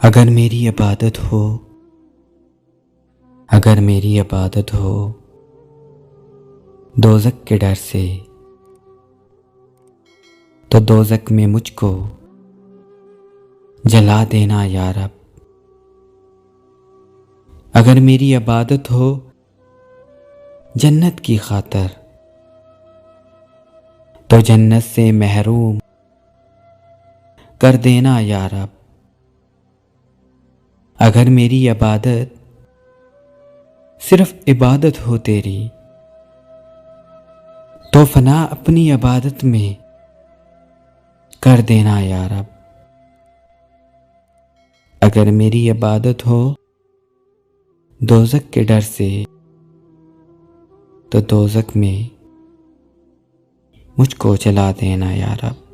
अगर मेरी इबादत हो, अगर मेरी इबादत हो दोज़ख के डर से, तो दोज़ख में मुझको जला देना या रब। अगर मेरी इबादत हो जन्नत की खातर, तो जन्नत से महरूम कर देना या रब। अगर मेरी इबादत सिर्फ इबादत हो तेरी, तो फना अपनी इबादत में कर देना या रब। अगर मेरी इबादत हो दोज़ख के डर से, तो दोज़ख में मुझको जला देना या रब।